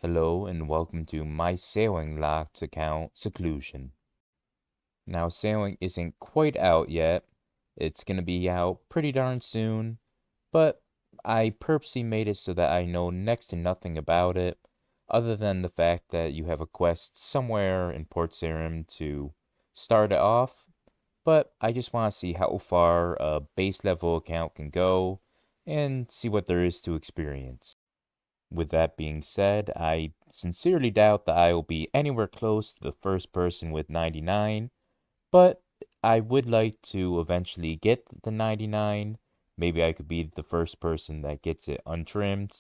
Hello and welcome to my sailing locked account, Seaclusion. Now, sailing isn't quite out yet. It's gonna be out pretty darn soon, but I purposely made it so that I know next to nothing about it, other than the fact that you have a quest somewhere in Port Sarim to start it off. But I just want to see how far a base level account can go and see what there is to experience. With that being said, I sincerely doubt that I will be anywhere close to the first person with 99, but I would like to eventually get the 99. Maybe I could be the first person that gets it untrimmed.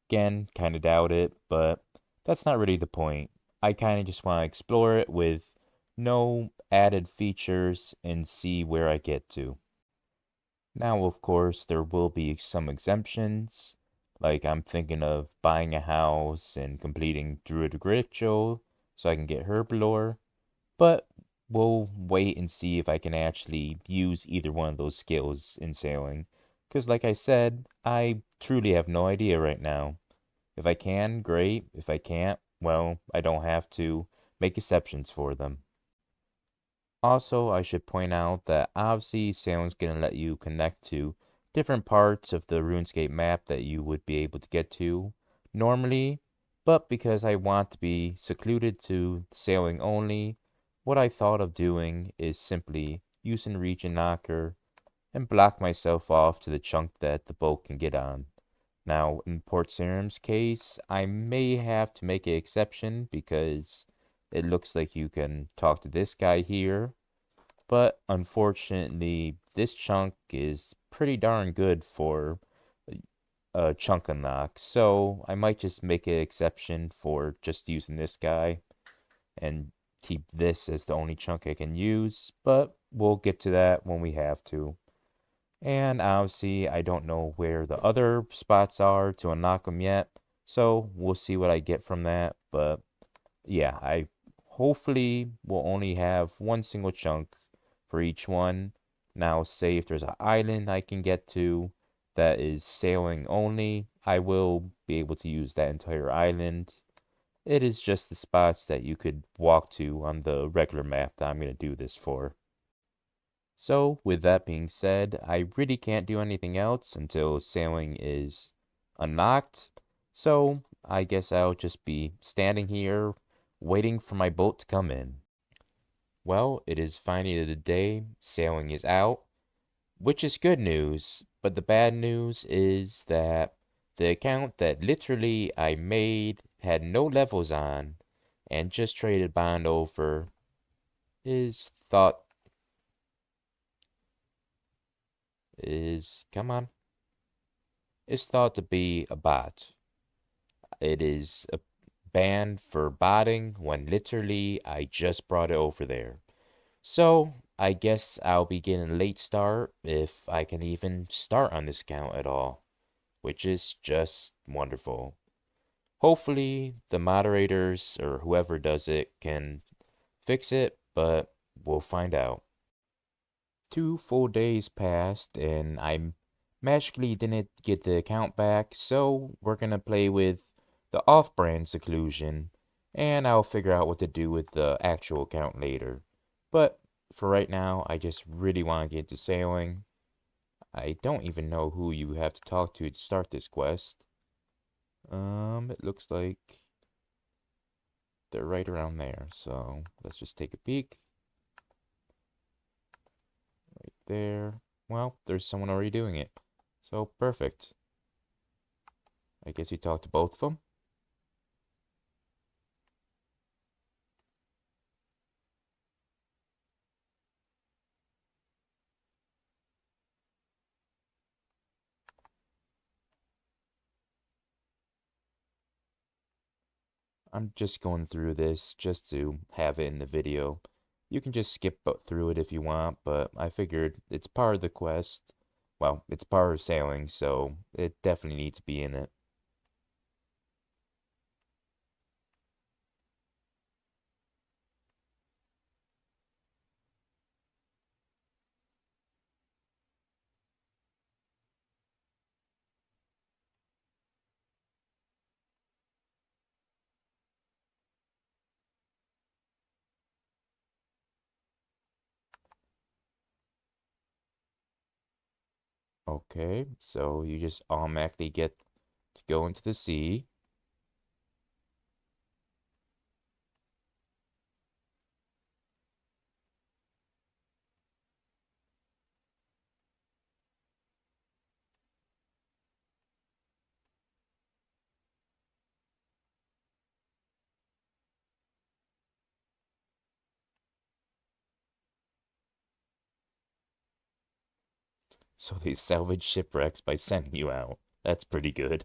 Again, kind of doubt it, but that's not really the point. I kind of just want to explore it with no added features and see where I get to. Now, of course, there will be some exemptions. Like, I'm thinking of buying a house and completing Druid Ritual so I can get Herblore. But we'll wait and see if I can actually use either one of those skills in sailing. Because, like I said, I truly have no idea right now. If I can, great. If I can't, well, I don't have to make exceptions for them. Also, I should point out that obviously Salem's going to let you connect to different parts of the RuneScape map that you would be able to get to normally, but because I want to be secluded to sailing only, what I thought of doing is simply using Region Knocker and block myself off to the chunk that the boat can get on. Now, in Port Serum's case, I may have to make an exception because it looks like you can talk to this guy here, but unfortunately, this chunk is pretty darn good for a chunk unlock. So I might just make an exception for just using this guy and keep this as the only chunk I can use. But we'll get to that when we have to. And obviously, I don't know where the other spots are to unlock them yet. So we'll see what I get from that. But yeah, I hopefully will only have one single chunk for each one. Now, say if there's an island I can get to that is sailing only, I will be able to use that entire island. It is just the spots that you could walk to on the regular map that I'm going to do this for. So, with that being said, I really can't do anything else until sailing is unlocked. So, I guess I'll just be standing here waiting for my boat to come in. Well, it is finally the day, sailing is out, which is good news, but the bad news is that the account that literally I made had no levels on and just traded bond over is thought come on, is thought to be a bot. It is a banned for botting when literally I just brought it over there. So I guess I'll be getting a late start if I can even start on this account at all, which is just wonderful. Hopefully the moderators or whoever does it can fix it, but we'll find out. 2 full days passed and I magically didn't get the account back, so we're gonna play with the off-brand Seaclusion, and I'll figure out what to do with the actual account later. But for right now, I just really want to get to sailing. I don't even know who you have to talk to start this quest. It looks like they're right around there, so let's just take a peek. Right there. Well, there's someone already doing it. So perfect. I guess you talked to both of them. I'm just going through this just to have it in the video. You can just skip through it if you want, but I figured it's part of the quest. Well, it's part of sailing, so it definitely needs to be in it. Okay, so you just automatically get to go into the sea. So they salvage shipwrecks by sending you out. That's pretty good.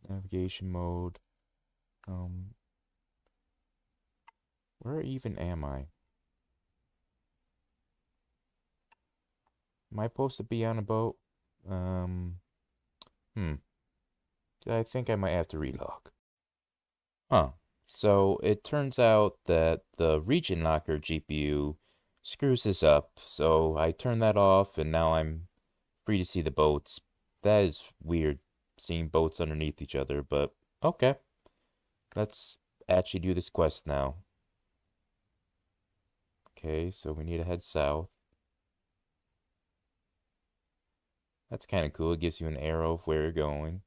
Navigation mode. Um, where even am I? Am I supposed to be on a boat? Um, hmm. I think I might have to relog. Huh. So it turns out that the region locker GPU screws this up. So I turned that off and now I'm free to see the boats. That is weird, seeing boats underneath each other, but okay. Let's actually do this quest now. Okay, so we need to head south. That's kind of cool. It gives you an arrow of where you're going.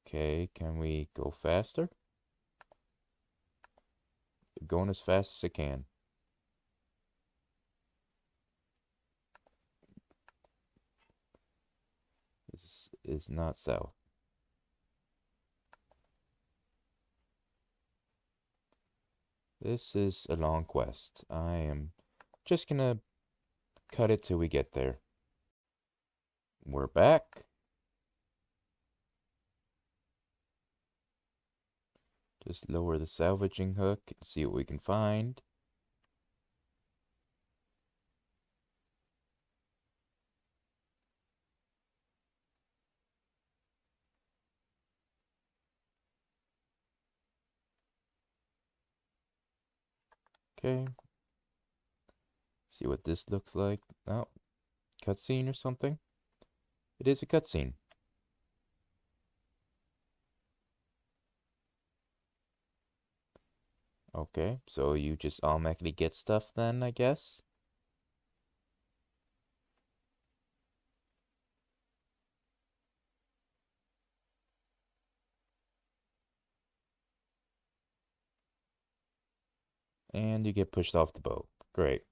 Okay, can we go faster? Going as fast as I can. This is not south. This is a long quest. I am just gonna cut it till we get there. We're back. Just lower the salvaging hook and see what we can find. Okay. See what this looks like. Oh, cutscene or something? It is a cutscene. Okay, so you just automatically get stuff then, I guess? And you get pushed off the boat. Great.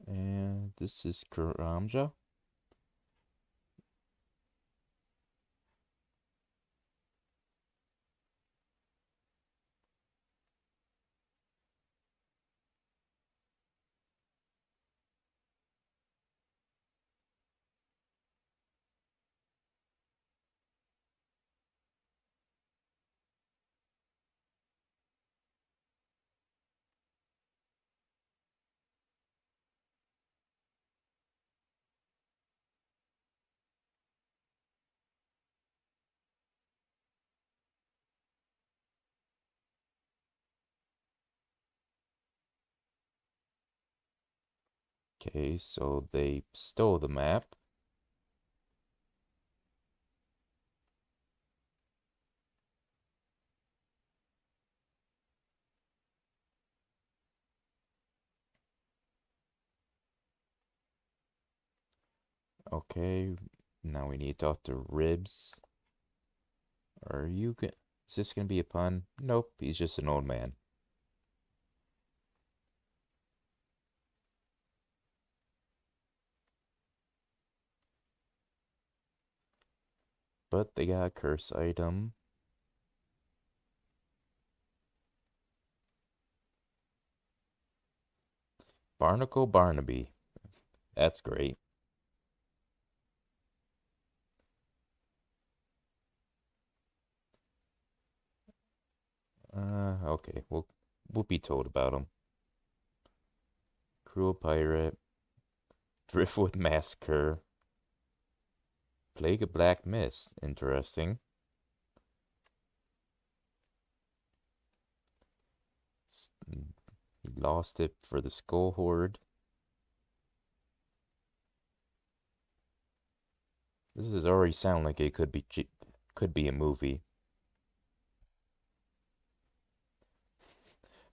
And this is Karamja. Okay, so they stole the map. Okay, now we need to talk to Ribs. Are you go- Is this gonna be a pun? Nope, he's just an old man. But they got a curse item. Barnacle Barnaby. That's great. Okay, we'll be told about him. Cruel Pirate. Driftwood Massacre. Plague of Black Mist. Interesting. lost it for the skull horde. This is already sound like it could be a movie.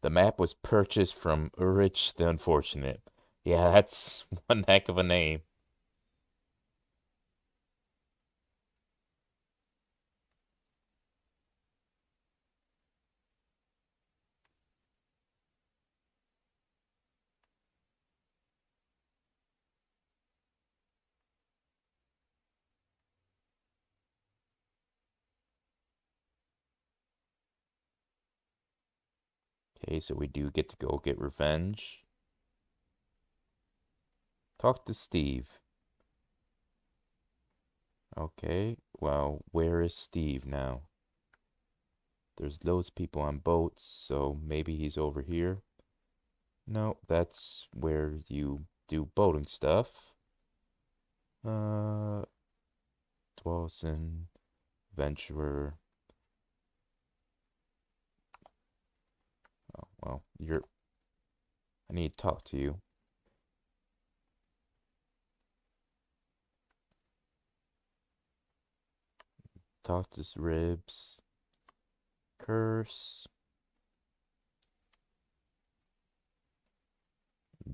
The map was purchased from Urich the Unfortunate. Yeah, that's one heck of a name. Okay, so we do get to go get revenge. Talk to Steve. Okay, well, where is Steve now? There's loads of people on boats, so maybe he's over here. No, that's where you do boating stuff. Uh, Dawson, Venturer. Oh, well, I need to talk to you. Talk to Ribs. Curse.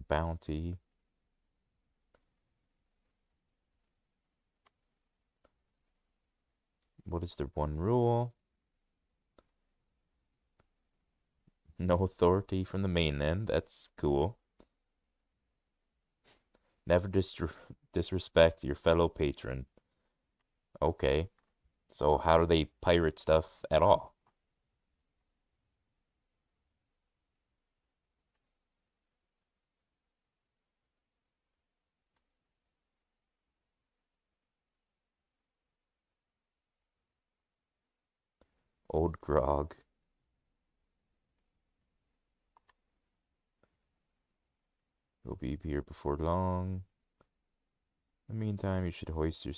Bounty. What is the one rule? No authority from the mainland. That's cool. Never disrespect your fellow patron. Okay. So how do they pirate stuff at all? Old grog. He'll be here before long. In the meantime, you should hoist your...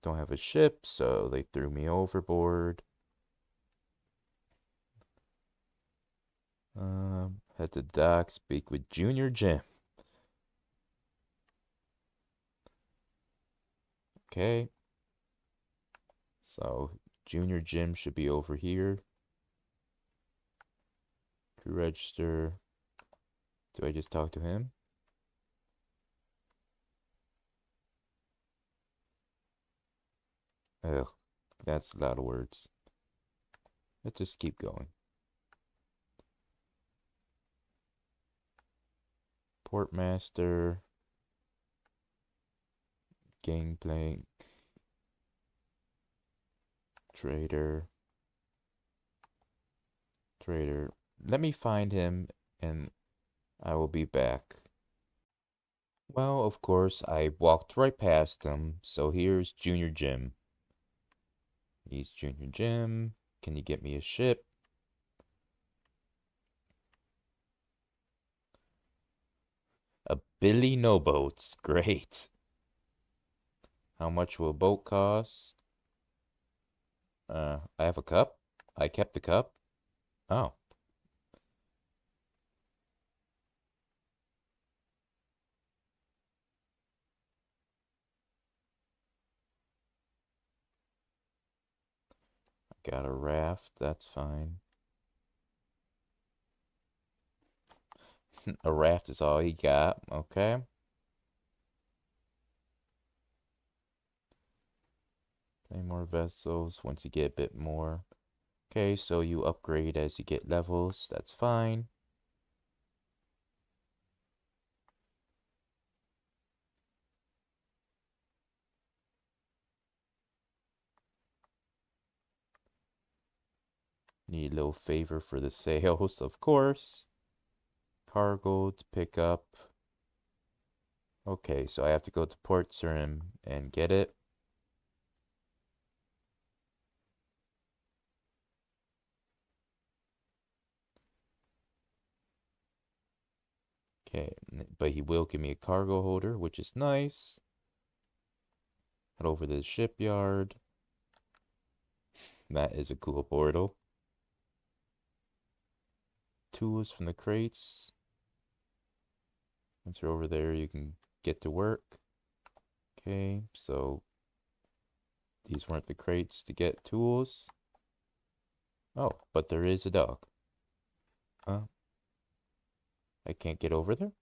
Don't have a ship, so they threw me overboard. Head to dock, speak with Junior Jim. Okay. So, Junior Jim should be over here. Crew register. Do I just talk to him? Ugh, that's a lot of words. Let's just keep going. Portmaster. Gangplank. Trader. Trader. Let me find him and I will be back. Well, of course, I walked right past him, so here's Junior Jim. He's Junior Jim. Can you get me a ship? A Billy No Boats. Great. How much will a boat cost? I have a cup. I kept the cup. Oh, got a raft. That's fine. A raft is all he got. Okay. Any more vessels once you get a bit more. Okay, so you upgrade as you get levels. That's fine. Need a little favor for the sales, of course. Cargo to pick up. Okay, so I have to go to Port Surim and get it. Okay, but he will give me a cargo holder, which is nice. Head over to the shipyard. That is a cool portal. tools from the crates. Once you're over there, you can get to work. Okay, so these weren't the crates to get tools. Oh, but there is a dog. I can't get over there?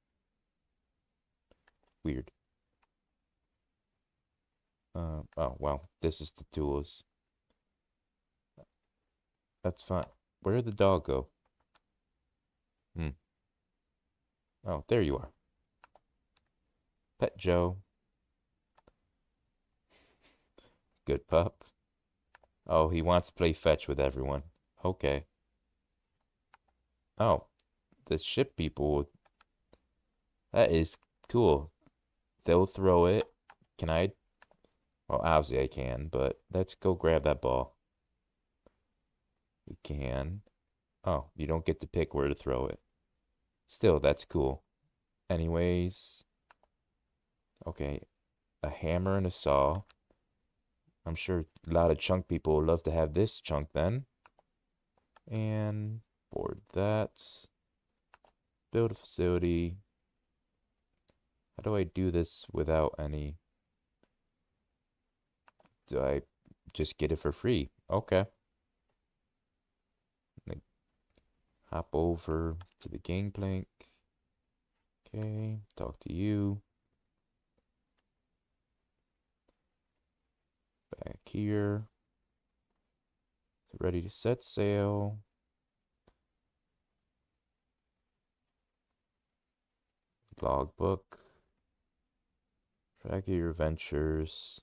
Weird. Oh, well, this is the tools. That's fine. Where did the dog go? Hmm. Oh, there you are. Pet Joe. Good pup. Oh, he wants to play fetch with everyone. Okay. Oh, the ship people. That is cool. They'll throw it. Can I? Well, obviously I can, but let's go grab that ball. We can. Oh, you don't get to pick where to throw it. Still, that's cool. Anyways, okay, a hammer and a saw. I'm sure a lot of chunk people would love to have this chunk then. And board that. Build a facility. How do I do this without any? Do I just get it for free? Okay. Like, hop over to the gangplank. Okay, talk to you. Back here. Ready to set sail. Logbook. Track of your ventures.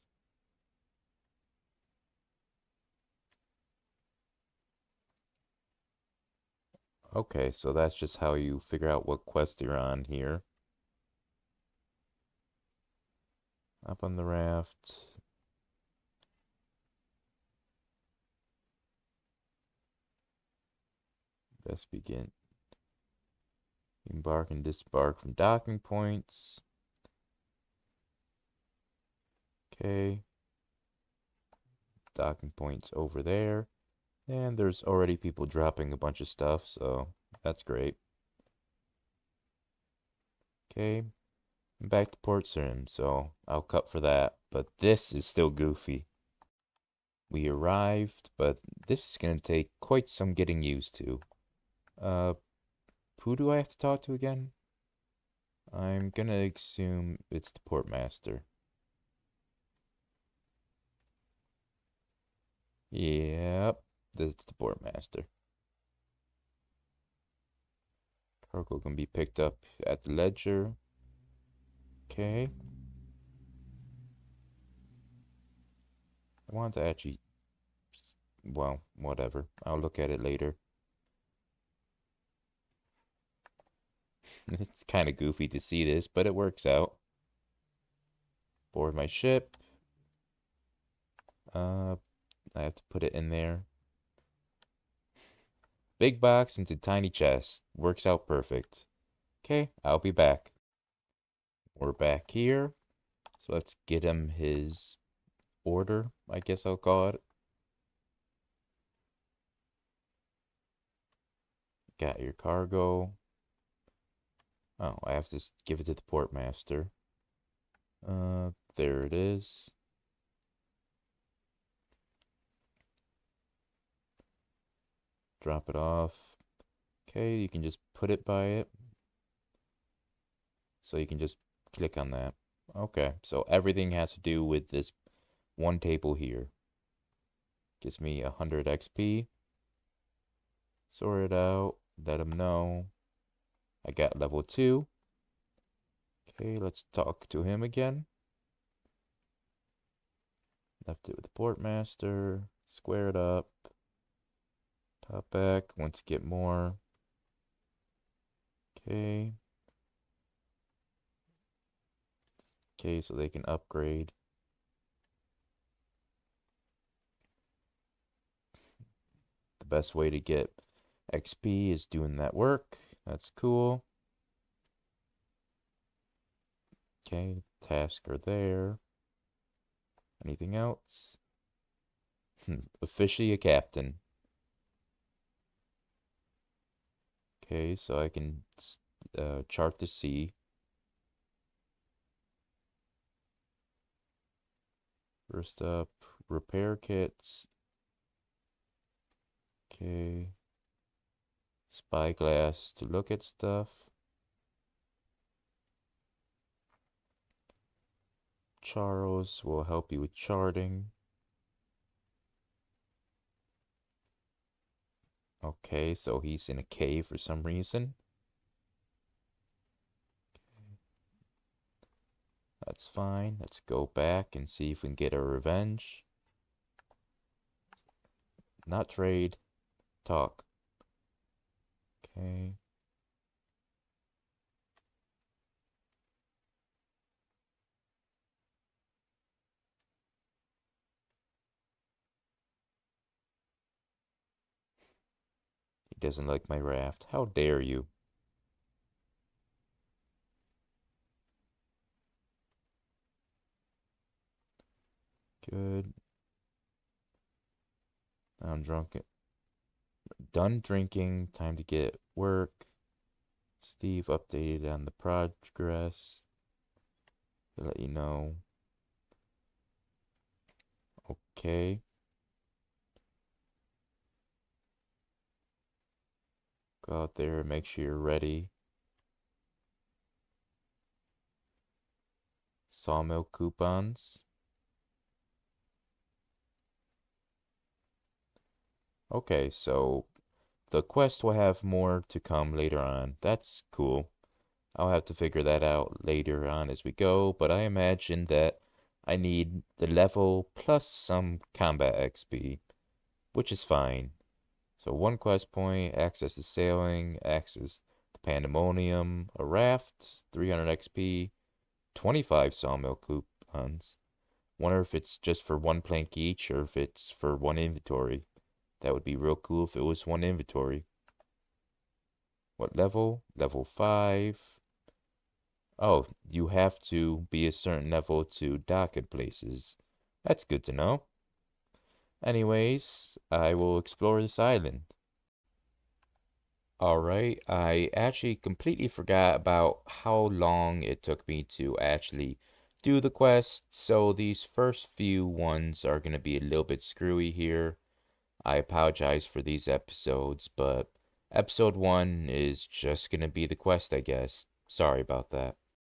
Okay, so that's just how you figure out what quest you're on here. Up on the raft. Best begin. Embark and disembark from docking points. Okay. Docking points over there. And there's already people dropping a bunch of stuff, so that's great. Okay. I'm back to Port Sim, so I'll cut for that. But this is still goofy. We arrived, but this is gonna take quite some getting used to. Uh, who do I have to talk to again? I'm gonna assume it's the port master. Yep, this is the port master. Cargo can be picked up at the ledger. Okay. I want to actually, well, whatever. I'll look at it later. It's kind of goofy to see this, but it works out. Board my ship. I have to put it in there. Big box into tiny chest. Works out perfect. Okay, I'll be back. We're back here. So let's get him his order, I guess I'll call it. Got your cargo. Oh, I have to give it to the port master. There it is. Drop it off. Okay, you can just put it by it. So you can just click on that. Okay, so everything has to do with this one table here. Gives me 100 XP. Sort it out. Let him know. I got level 2. Okay, let's talk to him again. Left it with the port master. Square it up. Pop back. Want to get more. Okay. Okay, so they can upgrade. The best way to get XP is doing that work. That's cool. Okay, tasks are there. Anything else? Officially a captain. Okay, so I can chart the sea. First up, repair kits. Okay. Spyglass to look at stuff. Charles will help you with charting. Okay, so he's in a cave for some reason. That's fine. Let's go back and see if we can get our revenge. Not trade. Talk. Okay. He doesn't like my raft. How dare you? Good. I'm drunk. Done drinking. Time to get work. Steve updated on the progress. To let you know. Okay. Go out there and make sure you're ready. Sawmill coupons. Okay, so the quest will have more to come later on. That's cool. I'll have to figure that out later on as we go, but I imagine that I need the level plus some combat XP, which is fine. So one quest point, access to sailing, access to pandemonium, a raft, 300 XP, 25 sawmill coupons. Wonder if it's just for one plank each or if it's for one inventory. That would be real cool if it was one inventory. What level? Level 5. Oh, you have to be a certain level to dock at places. That's good to know. Anyways, I will explore this island. Alright, I actually completely forgot about how long it took me to actually do the quest, so these first few ones are going to be a little bit screwy here. I apologize for these episodes, but episode 1 is just going to be the quest, I guess. Sorry about that.